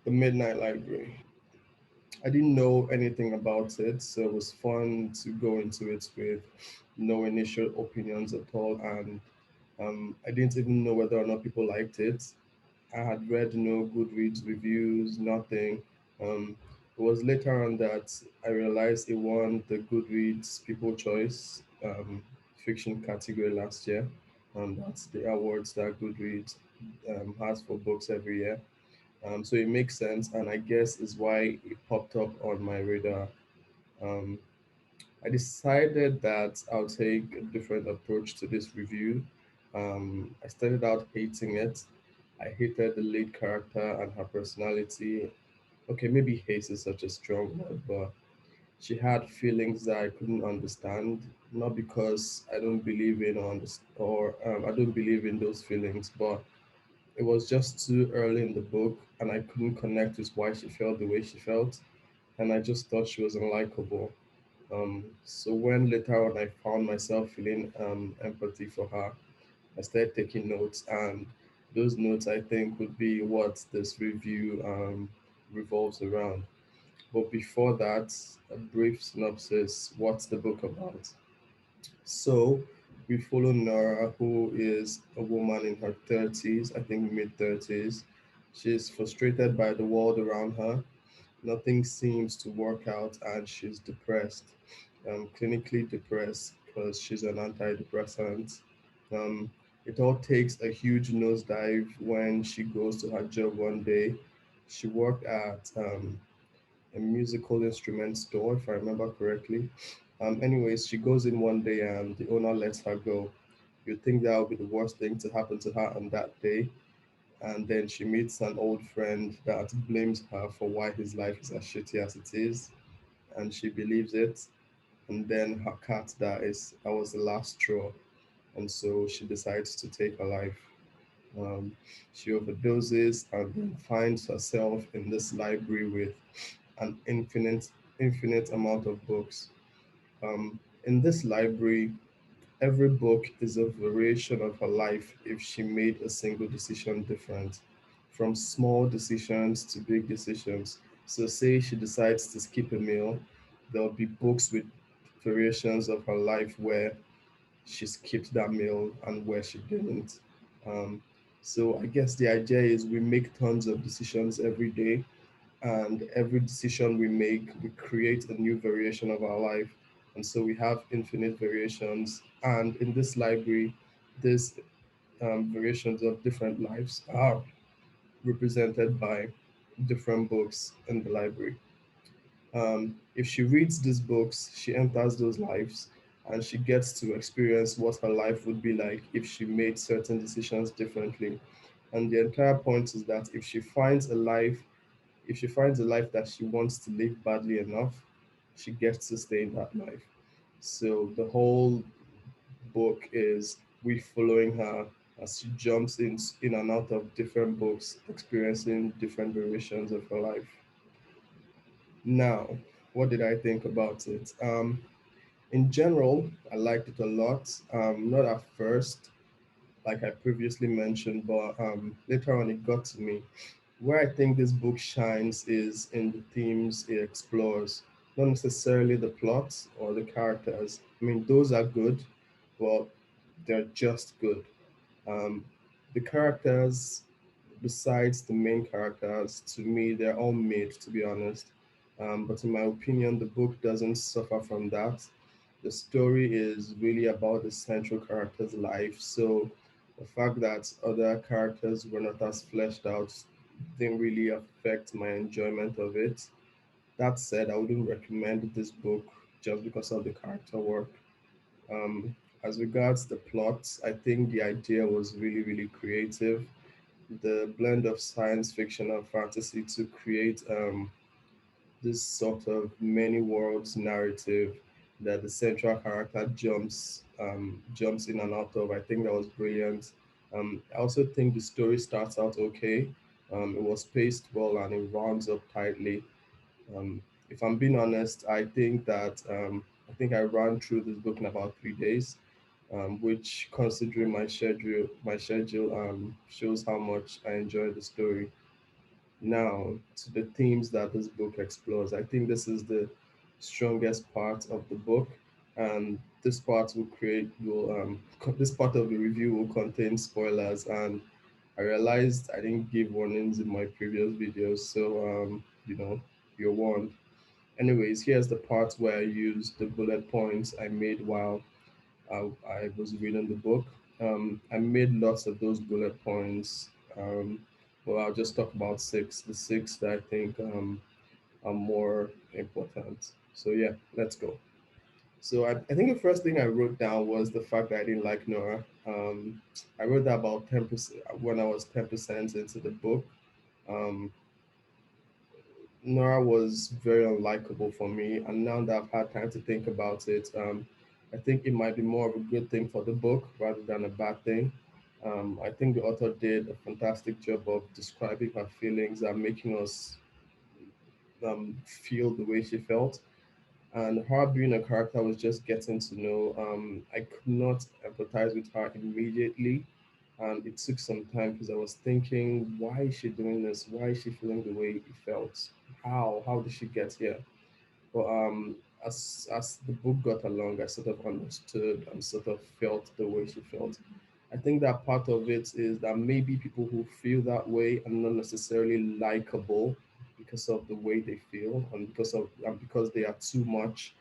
The Midnight Library. I didn't know anything about it, so it was fun to go into it with no initial opinions at all, and I didn't even know whether or not people liked it. I had read no Goodreads reviews, nothing. It was later on that I realized it won the Goodreads People Choice fiction category last year. That's the awards that Goodreads has for books every year. So it makes sense, and I guess is why it popped up on my radar. Um, I decided that I'll take a different approach to this review. I started out hating it. I hated the lead character and her personality. Okay, maybe hate is such a strong word, but she had feelings that I couldn't understand. Not because I don't believe in or I don't believe in those feelings, but it was just too early in the book, and I couldn't connect with why she felt the way she felt, and I just thought she was unlikable. So when later on I found myself feeling empathy for her, I started taking notes, and those notes I think would be what this review revolves around. But before that, a brief synopsis. What's the book about? So we follow Nora, who is a woman in her 30s, I think mid 30s. She's frustrated by the world around her. Nothing seems to work out, and she's depressed, clinically depressed because she's an antidepressant. Um, it all takes a huge nosedive when she goes to her job one day. She worked at a musical instrument store, if I remember correctly. Anyways, she goes in one day and the owner lets her go. You'd think that would be the worst thing to happen to her on that day. And then she meets an old friend that blames her for why his life is as shitty as it is. And she believes it. And then her cat dies. That was the last straw. And so she decides to take her life. Um, she overdoses and then finds herself in this library with an infinite amount of books. In this library, every book is a variation of her life if she made a single decision different, from small decisions to big decisions. So, say she decides to skip a meal, there'll be books with variations of her life where she skipped that meal and where she didn't. Um, so, I guess the idea is we make tons of decisions every day, and every decision we make, we create a new variation of our life. And so we have infinite variations. And in this library, these variations of different lives are represented by different books in the library. If she reads these books, she enters those lives and she gets to experience what her life would be like if she made certain decisions differently. And the entire point is that if she finds a life that she wants to live badly enough, she gets to stay in that life. So the whole book is we following her as she jumps in and out of different books, experiencing different variations of her life. Now, what did I think about it? In general, I liked it a lot. Not at first, like I previously mentioned, but later on it got to me. Where I think this book shines is in the themes it explores, not necessarily the plots or the characters. I mean, those are good, but they're just good. Um, the characters, besides the main characters, to me, they're all made, to be honest. But in my opinion, the book doesn't suffer from that. The story is really about the central character's life. So the fact that other characters were not as fleshed out didn't really affect my enjoyment of it. That said, I wouldn't recommend this book just because of the character work. As regards the plot, I think the idea was really, really creative. The blend of science fiction and fantasy to create this sort of many worlds narrative that the central character jumps in and out of. I think that was brilliant. I also think the story starts out okay. It was paced well and it rounds up tightly. If I'm being honest, I think I ran through this book in about 3 days, which, considering my schedule, shows how much I enjoyed the story. Now, to the themes that this book explores, I think this is the strongest part of the book, and this part this part of the review will contain spoilers. And I realized I didn't give warnings in my previous videos, so you're warned. Anyways, here's the part where I used the bullet points I made while I was reading the book. I made lots of those bullet points. Well, I'll just talk about six, the six that I think are more important. So, yeah, let's go. So, I think the first thing I wrote down was the fact that I didn't like Nora. I wrote that about 10% when I was 10% into the book. Um, Nora was very unlikable for me, and now that I've had time to think about it, I think it might be more of a good thing for the book rather than a bad thing. I think the author did a fantastic job of describing her feelings and making us feel the way she felt. And her being a character was just getting to know. I could not empathize with her immediately, and it took some time because I was thinking, why is she doing this? Why is she feeling the way it felt? How did she get here? But as the book got along, I sort of understood and sort of felt the way she felt. I think that part of it is that maybe people who feel that way are not necessarily likable because of the way they feel and because they are too much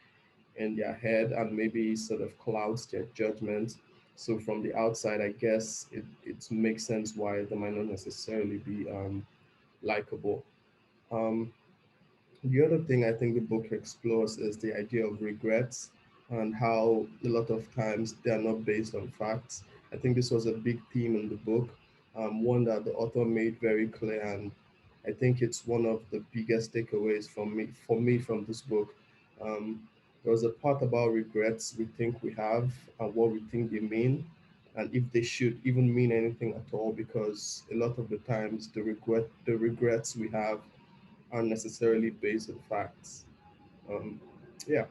in their head and maybe sort of clouds their judgment. So from the outside, I guess it makes sense why they might not necessarily be likable. Um, the other thing I think the book explores is the idea of regrets and how a lot of times they are not based on facts. I think this was a big theme in the book, one that the author made very clear, and I think it's one of the biggest takeaways for me from this book. Um, there was a part about regrets we think we have and what we think they mean, and if they should even mean anything at all, because a lot of the times the regrets we have aren't necessarily based on facts. Um, yeah,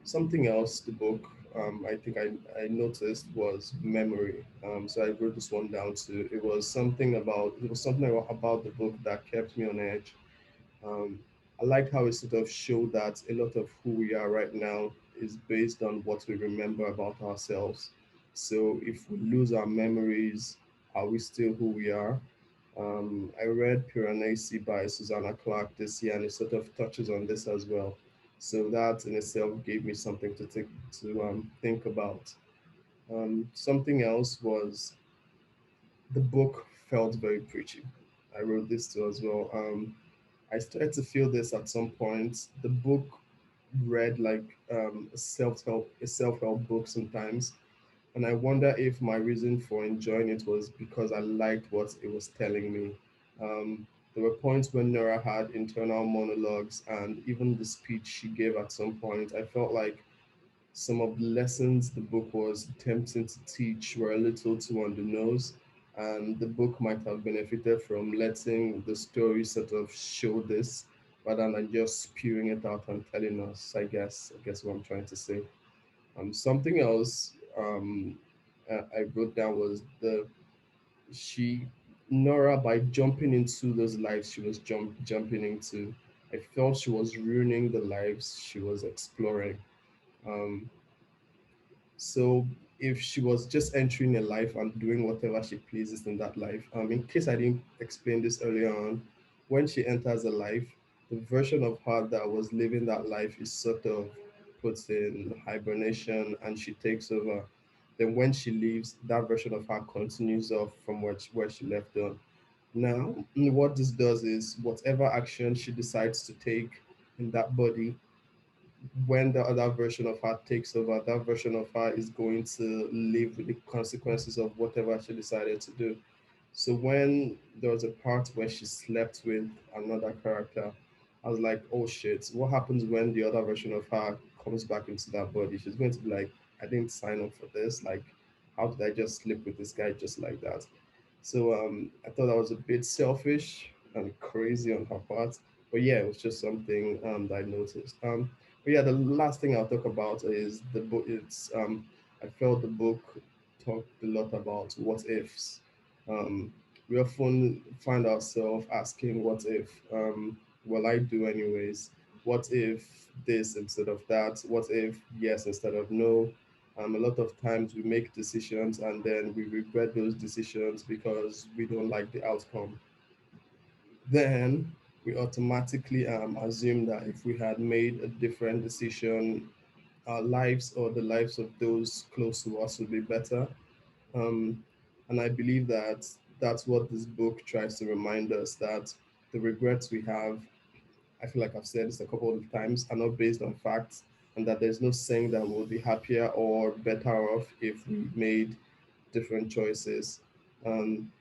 something else the book I think I noticed was memory. So I wrote this one down too. It was something about the book that kept me on edge. Um, I like how it sort of showed that a lot of who we are right now is based on what we remember about ourselves. So if we lose our memories, are we still who we are? I read Piranesi by Susanna Clark this year, and it sort of touches on this as well. So that in itself gave me something to think about. Something else was the book felt very preachy. I wrote this too as well. I started to feel this at some point. The book read like a self help book sometimes, and I wonder if my reason for enjoying it was because I liked what it was telling me. There were points when Nora had internal monologues, and even the speech she gave at some point, I felt like some of the lessons the book was attempting to teach were a little too on the nose, and the book might have benefited from letting the story sort of show this rather than just spewing it out and telling us. I guess what I'm trying to say. Something else I wrote down was the she Nora, by jumping into those lives she was jumping into. I felt she was ruining the lives she was exploring. Um, so if she was just entering a life and doing whatever she pleases in that life, in case I didn't explain this earlier on, when she enters a life, the version of her that was living that life is sort of put in hibernation and she takes over. Then when she leaves, that version of her continues off from where she left on. Now, what this does is whatever action she decides to take in that body, when the other version of her takes over, that version of her is going to live with the consequences of whatever she decided to do. So when there was a part where she slept with another character, I was like, oh shit, what happens when the other version of her comes back into that body? She's going to be like, I didn't sign up for this. Like, how did I just sleep with this guy just like that? So I thought that was a bit selfish and crazy on her part. But yeah, it was just something that I noticed. But yeah, the last thing I'll talk about is the book. I felt the book talked a lot about what ifs. Um, we often find ourselves asking, what if? Well, I do anyways. What if this instead of that? What if yes instead of no? A lot of times we make decisions and then we regret those decisions because we don't like the outcome. Then we automatically assume that if we had made a different decision, our lives or the lives of those close to us would be better. Um, and I believe that that's what this book tries to remind us, that the regrets we have, I feel like I've said this a couple of times, are not based on facts, and that there's no saying that we'll be happier or better off if we made different choices. Um,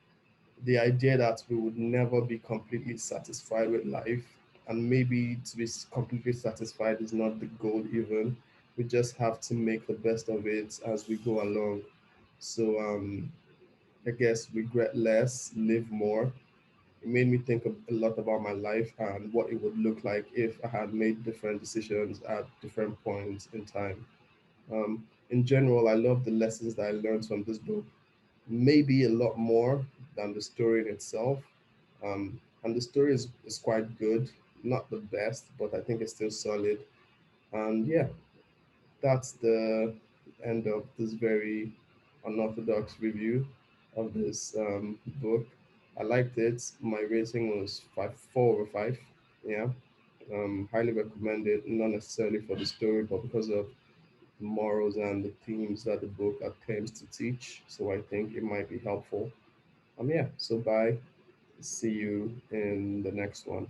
the idea that we would never be completely satisfied with life, and maybe to be completely satisfied is not the goal even. We just have to make the best of it as we go along. So I guess regret less, live more. It made me think a lot about my life and what it would look like if I had made different decisions at different points in time. In general, I love the lessons that I learned from this book, maybe a lot more than the story in itself. And the story is quite good, not the best, but I think it's still solid. And yeah, that's the end of this very unorthodox review of this book. I liked it. My rating was 4/5. Yeah, highly recommended. Not necessarily for the story, but because of the morals and the themes that the book claims to teach. So I think it might be helpful. Yeah. So bye. See you in the next one.